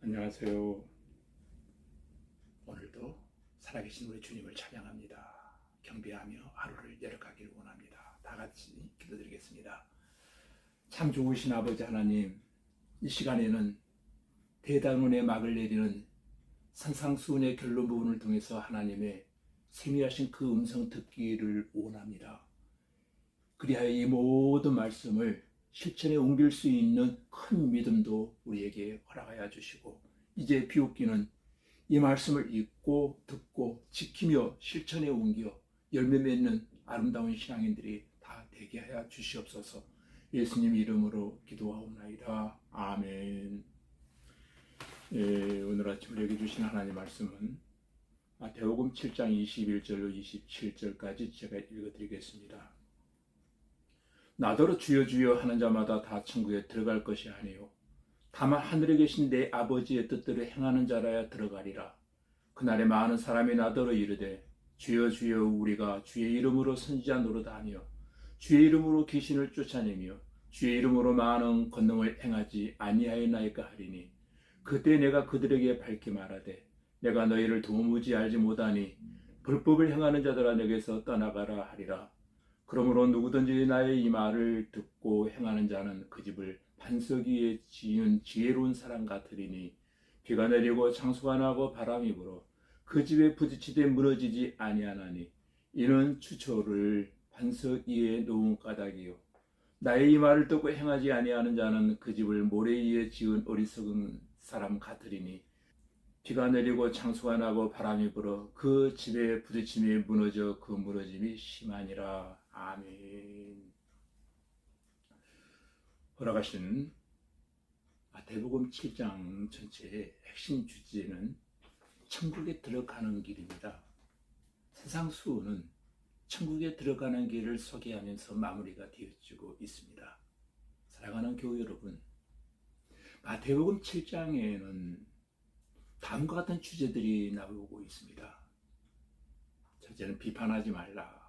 안녕하세요. 오늘도 살아계신 우리 주님을 찬양합니다. 경배하며 하루를 열어가기를 원합니다. 다 같이 기도드리겠습니다. 참 좋으신 아버지 하나님, 이 시간에는 대단원의 막을 내리는 산상수훈의 결론 부분을 통해서 하나님의 세미하신 그 음성 듣기를 원합니다. 그리하여 이 모든 말씀을 실천에 옮길 수 있는 큰 믿음도 우리에게 허락하여 주시고, 이제 비웃기는 이 말씀을 읽고 듣고 지키며 실천에 옮겨 열매 맺는 아름다운 신앙인들이 다 되게 하여 주시옵소서. 예수님 이름으로 기도하옵나이다. 아멘. 오늘 아침 우리에게 주신 하나님 말씀은 마태복음 7장 21절로 27절까지 제가 읽어드리겠습니다. 나더러 주여 주여 하는 자마다 다 천국에 들어갈 것이 아니요 다만 하늘에 계신 내 아버지의 뜻대로 행하는 자라야 들어가리라. 그날에 많은 사람이 나더러 이르되 주여 주여 우리가 주의 이름으로 선지자 노릇하며 주의 이름으로 귀신을 쫓아내며 주의 이름으로 많은 권능을 행하지 아니하였나이까 하리니, 그때 내가 그들에게 밝히 말하되 내가 너희를 도무지 알지 못하니 불법을 행하는 자들아 내게서 떠나가라 하리라. 그러므로 누구든지 나의 이 말을 듣고 행하는 자는 그 집을 반석 위에 지은 지혜로운 사람 같으리니, 비가 내리고 창수가 나고 바람이 불어 그 집에 부딪히되 무너지지 아니하나니 이는 추초를 반석 위에 놓은 까닭이요 나의 이 말을 듣고 행하지 아니하는 자는 그 집을 모래 위에 지은 어리석은 사람 같으리니, 비가 내리고 창수가 나고 바람이 불어 그 집에 부딪힘이 무너져 그 무너짐이 심하니라. 아멘. 허락하신 마태복음 7장 전체의 핵심 주제는 천국에 들어가는 길입니다. 세상 수호는 천국에 들어가는 길을 소개하면서 마무리가 되어지고 있습니다. 사랑하는 교우 여러분, 마태복음 7장에는 다음과 같은 주제들이 나오고 있습니다. 첫째는 비판하지 말라,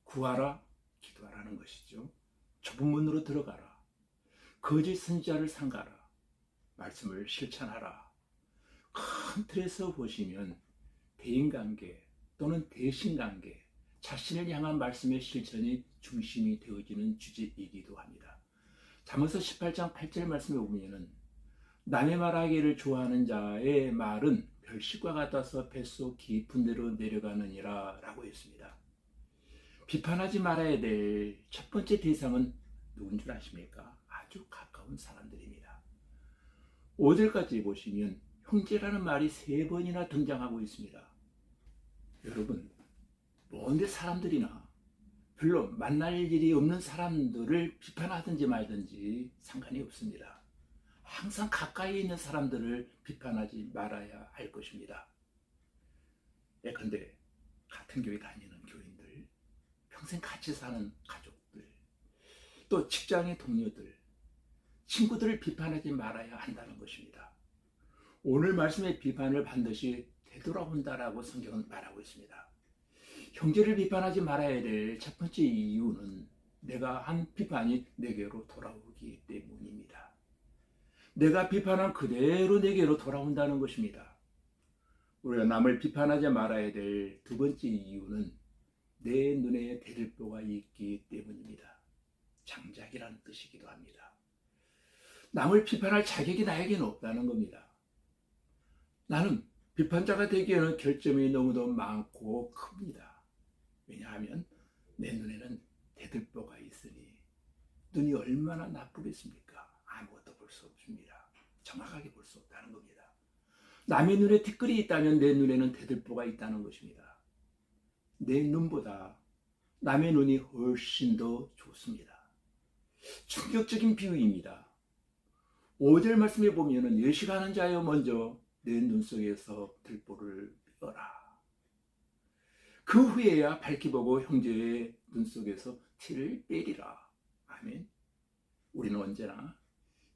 구하라, 기도하라는 것이죠. 좁은 문으로 들어가라, 거짓 선지자를 삼가라, 말씀을 실천하라. 큰 틀에서 보시면 대인관계 또는 대신관계, 자신을 향한 말씀의 실천이 중심이 되어지는 주제이기도 합니다. 잠언서 18장 8절 말씀에 보면 남의 말하기를 좋아하는 자의 말은 별식과 같아서 뱃속 깊은 데로 내려가느니라 라고 했습니다. 비판하지 말아야 될 첫 번째 대상은 누군 줄 아십니까? 아주 가까운 사람들입니다. 5절까지 보시면 형제라는 말이 3번이나 등장하고 있습니다. 여러분, 뭔데 사람들이나 별로 만날 일이 없는 사람들을 비판하든지 말든지 상관이 없습니다. 항상 가까이 있는 사람들을 비판하지 말아야 할 것입니다. 예컨대 같은 교회 다니는 교인들, 평생 같이 사는 가족들, 또 직장의 동료들, 친구들을 비판하지 말아야 한다는 것입니다. 오늘 말씀의 비판을 반드시 되돌아온다라고 성경은 말하고 있습니다. 형제를 비판하지 말아야 될 첫 번째 이유는 내가 한 비판이 내게로 돌아오기 때문입니다. 내가 비판한 그대로 내게로 돌아온다는 것입니다. 우리가 남을 비판하지 말아야 될 두 번째 이유는 내 눈에 대들보가 있기 때문입니다. 장작이라는 뜻이기도 합니다. 남을 비판할 자격이 나에게는 없다는 겁니다. 나는 비판자가 되기에는 결점이 너무도 많고 큽니다. 왜냐하면 내 눈에는 대들보가 있으니 눈이 얼마나 나쁘겠습니까? 아무것도 볼 수 없습니다. 정확하게 볼 수 없다는 겁니다. 남의 눈에 티끌이 있다면 내 눈에는 대들보가 있다는 것입니다. 내 눈보다 남의 눈이 훨씬 더 좋습니다. 충격적인 비유입니다. 5절 말씀에 보면 예식하는 자여 먼저 내 눈 속에서 들보를 빼어라. 그 후에야 밝히 보고 형제의 눈 속에서 티를 빼리라. 아멘. 우리는 언제나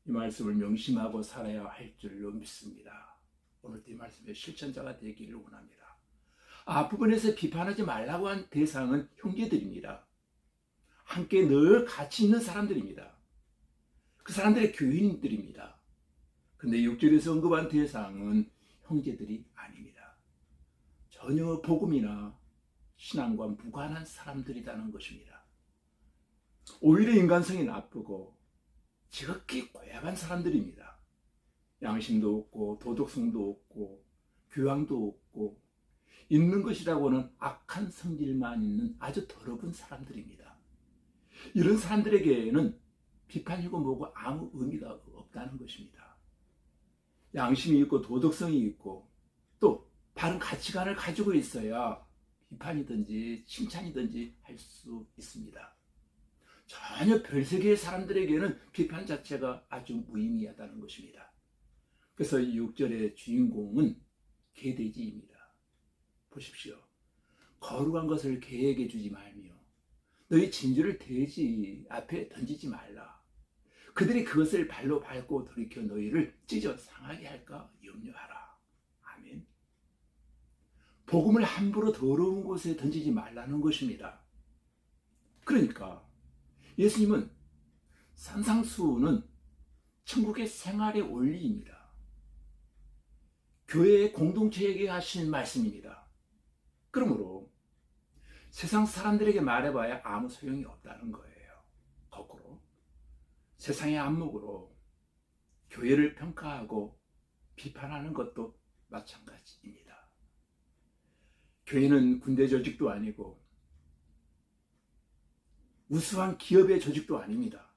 이 말씀을 명심하고 살아야 할 줄로 믿습니다. 오늘도 이 말씀의 실천자가 되기를 원합니다. 앞부분에서 비판하지 말라고 한 대상은 형제들입니다. 함께 늘 같이 있는 사람들입니다. 그 사람들의 교인들입니다. 근데 6절에서 언급한 대상은 형제들이 아닙니다. 전혀 복음이나 신앙과 무관한 사람들이라는 것입니다. 오히려 인간성이 나쁘고 지극히 고약한 사람들입니다. 양심도 없고 도덕성도 없고 교양도 없고 있는 것이라고는 악한 성질만 있는 아주 더러운 사람들입니다. 이런 사람들에게는 비판이고 뭐고 아무 의미가 없다는 것입니다. 양심이 있고 도덕성이 있고 또 바른 가치관을 가지고 있어야 비판이든지 칭찬이든지 할 수 있습니다. 전혀 별세계의 사람들에게는 비판 자체가 아주 무의미하다는 것입니다. 그래서 6절의 주인공은 개돼지입니다. 보십시오. 거룩한 것을 개에게 주지 말며 너희 진주를 돼지 앞에 던지지 말라. 그들이 그것을 발로 밟고 돌이켜 너희를 찢어 상하게 할까 염려하라. 아멘. 복음을 함부로 더러운 곳에 던지지 말라는 것입니다. 그러니까 예수님은 산상수훈은 천국의 생활의 원리입니다. 교회의 공동체에게 하신 말씀입니다. 그러므로 세상 사람들에게 말해봐야 아무 소용이 없다는 거예요. 거꾸로 세상의 안목으로 교회를 평가하고 비판하는 것도 마찬가지입니다. 교회는 군대 조직도 아니고 우수한 기업의 조직도 아닙니다.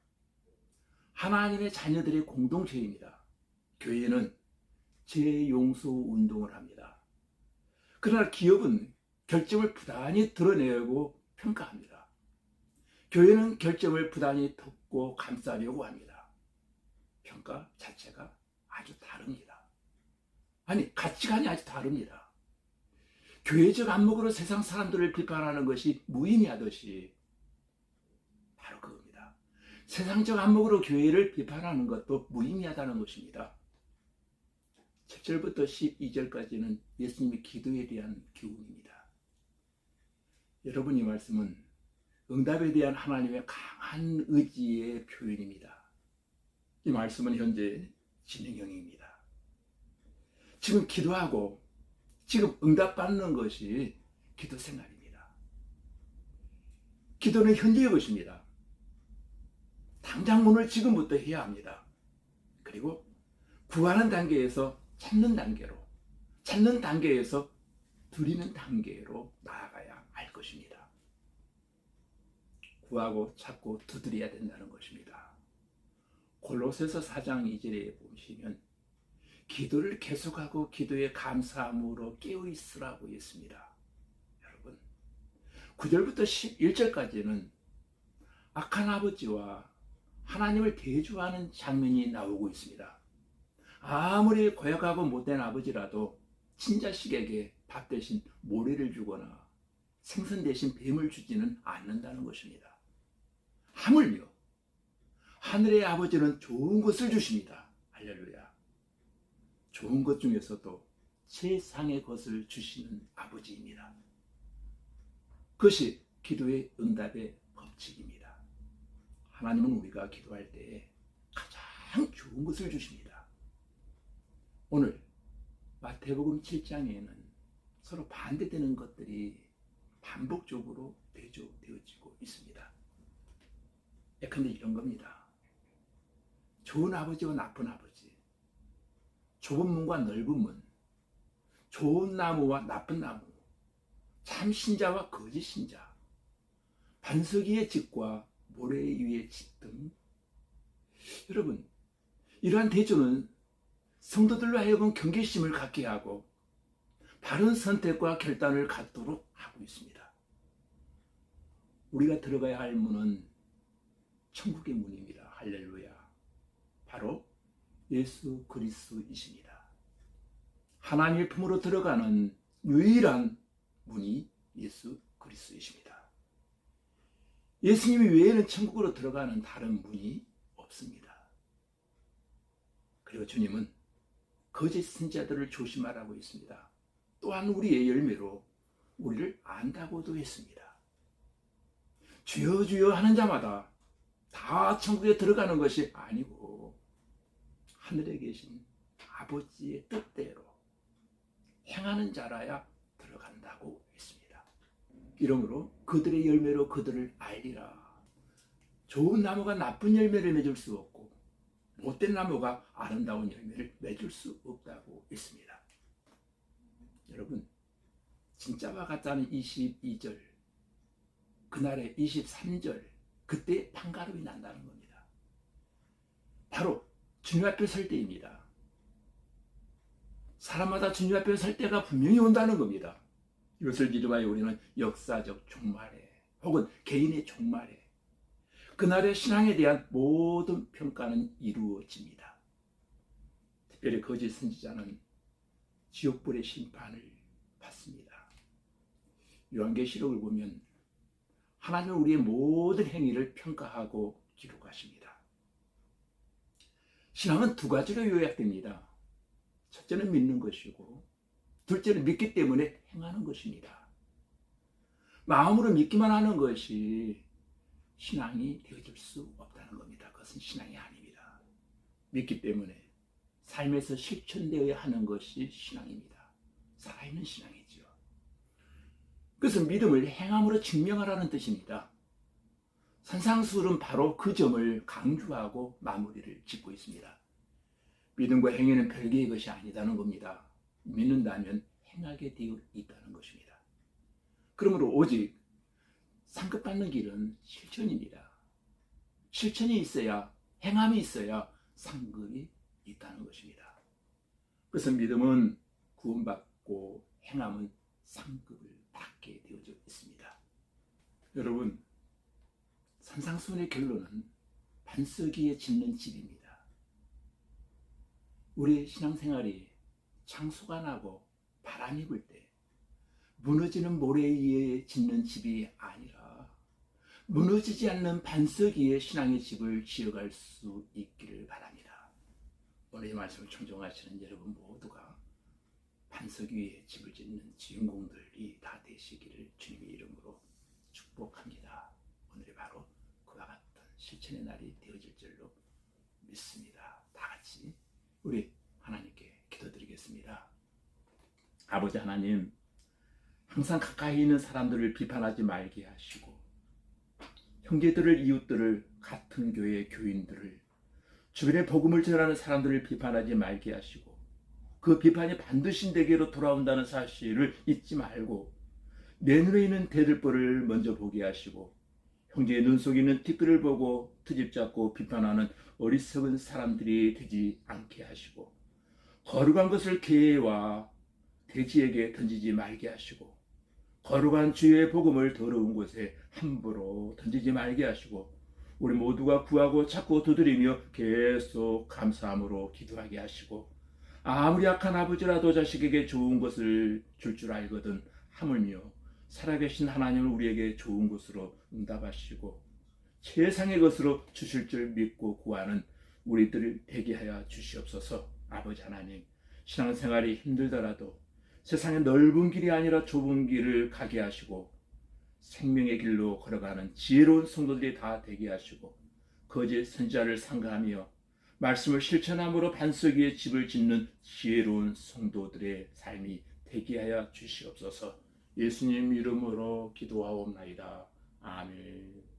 하나님의 자녀들의 공동체입니다. 교회는 재용서 운동을 합니다. 그러나 기업은 결점을 부단히 드러내고 평가합니다. 교회는 결점을 부단히 덮고 감싸려고 합니다. 평가 자체가 아주 다릅니다. 아니, 가치관이 아주 다릅니다. 교회적 안목으로 세상 사람들을 비판하는 것이 무의미하듯이 바로 그겁니다. 세상적 안목으로 교회를 비판하는 것도 무의미하다는 것입니다. 7절부터 12절까지는 예수님의 기도에 대한 교훈입니다. 여러분, 이 말씀은 응답에 대한 하나님의 강한 의지의 표현입니다. 이 말씀은 현재 진행형입니다. 지금 기도하고 지금 응답받는 것이 기도 생활입니다. 기도는 현재의 것입니다. 당장 오늘 지금부터 해야 합니다. 그리고 구하는 단계에서 찾는 단계로, 찾는 단계에서 드리는 단계로 나아가야 할 것입니다. 구하고 찾고 두드려야 된다는 것입니다. 골로새서 4장 2절에 보시면 기도를 계속하고 기도에 감사함으로 깨어있으라고 했습니다. 여러분, 9절부터 11절까지는 악한 아버지와 하나님을 대조하는 장면이 나오고 있습니다. 아무리 고약하고 못된 아버지라도 친자식에게 밥 대신 모래를 주거나 생선 대신 뱀을 주지는 않는다는 것입니다. 하물며 하늘의 아버지는 좋은 것을 주십니다. 할렐루야. 좋은 것 중에서도 세상의 것을 주시는 아버지입니다. 그것이 기도의 응답의 법칙입니다. 하나님은 우리가 기도할 때에 가장 좋은 것을 주십니다. 오늘 마태복음 7장에는 서로 반대되는 것들이 반복적으로 대조되어지고 있습니다. 예컨대 이런 겁니다. 좋은 아버지와 나쁜 아버지, 좁은 문과 넓은 문, 좋은 나무와 나쁜 나무, 참 신자와 거짓 신자, 반석 위의 집과 모래 위의 집 등, 여러분, 이러한 대조는 성도들로 하여금 경계심을 갖게 하고 바른 선택과 결단을 갖도록 하고 있습니다. 우리가 들어가야 할 문은 천국의 문입니다. 할렐루야. 바로 예수 그리스도이십니다. 하나님의 품으로 들어가는 유일한 문이 예수 그리스도이십니다. 예수님 외에는 천국으로 들어가는 다른 문이 없습니다. 그리고 주님은 거짓 선지자들을 조심하라고 했습니다. 또한 우리의 열매로 우리를 안다고도 했습니다. 주여 주여 하는 자마다 다 천국에 들어가는 것이 아니고 하늘에 계신 아버지의 뜻대로 행하는 자라야 들어간다고 했습니다. 이러므로 그들의 열매로 그들을 알리라. 좋은 나무가 나쁜 열매를 맺을 수 없고 못된 나무가 아름다운 열매를 맺을 수 없다고 했습니다. 여러분, 진짜와 가짜는 22절, 그날의 23절, 그때 판가름이 난다는 겁니다. 바로 주님 앞에 설 때입니다. 사람마다 주님 앞에 설 때가 분명히 온다는 겁니다. 이것을 기점하여 우리는 역사적 종말에 혹은 개인의 종말에 그날의 신앙에 대한 모든 평가는 이루어집니다. 특별히 거짓 선지자는 지옥불의 심판을 받습니다. 요한계시록을 보면 하나님은 우리의 모든 행위를 평가하고 기록하십니다. 신앙은 두 가지로 요약됩니다. 첫째는 믿는 것이고 둘째는 믿기 때문에 행하는 것입니다. 마음으로 믿기만 하는 것이 신앙이 되어줄 수 없다는 겁니다. 그것은 신앙이 아닙니다. 믿기 때문에 삶에서 실천되어야 하는 것이 신앙입니다. 살아있는 신앙이죠. 그것은 믿음을 행함으로 증명하라는 뜻입니다. 산상수훈은 바로 그 점을 강조하고 마무리를 짓고 있습니다. 믿음과 행위는 별개의 것이 아니다는 겁니다. 믿는다면 행하게 되어 있다는 것입니다. 그러므로 오직 상급받는 길은 실천입니다. 실천이 있어야, 행함이 있어야 상급이 있다는 것입니다. 그래서 믿음은 구원받고 행함은 상급을 받게 되어져 있습니다. 여러분, 산상수훈의 결론은 반석위에 짓는 집입니다. 우리 신앙생활이 창수가 나고 바람이 불 때 무너지는 모래 위에 짓는 집이 아니라 무너지지 않는 반석 위에 신앙의 집을 지어갈 수 있기를 바랍니다. 오늘 이 말씀을 청정하시는 여러분 모두가 반석 위에 집을 짓는 주인공들이 다 되시기를 주님의 이름으로 축복합니다. 오늘이 바로 그와 같은 실천의 날이 되어질 줄로 믿습니다. 다 같이 우리 하나님께 기도드리겠습니다. 아버지 하나님, 항상 가까이 있는 사람들을 비판하지 말게 하시고 형제들을, 이웃들을, 같은 교회 교인들을, 주변에 복음을 전하는 사람들을 비판하지 말게 하시고 그 비판이 반드시 내게로 돌아온다는 사실을 잊지 말고 내 눈에 있는 대들보를 먼저 보게 하시고 형제의 눈 속에 있는 티끌을 보고 트집 잡고 비판하는 어리석은 사람들이 되지 않게 하시고 거룩한 것을 개와 돼지에게 던지지 말게 하시고 거룩한 주의 복음을 더러운 곳에 함부로 던지지 말게 하시고 우리 모두가 구하고 찾고 두드리며 계속 감사함으로 기도하게 하시고 아무리 악한 아버지라도 자식에게 좋은 것을 줄 알거든 하물며 살아계신 하나님을 우리에게 좋은 것으로 응답하시고 최상의 것으로 주실 줄 믿고 구하는 우리들 되게 하여 주시옵소서. 아버지 하나님, 신앙생활이 힘들더라도 세상의 넓은 길이 아니라 좁은 길을 가게 하시고 생명의 길로 걸어가는 지혜로운 성도들이 다 되게 하시고 거짓 선지자를 상가하며 말씀을 실천함으로 반석 위에 집을 짓는 지혜로운 성도들의 삶이 되게 하여 주시옵소서. 예수님 이름으로 기도하옵나이다. 아멘.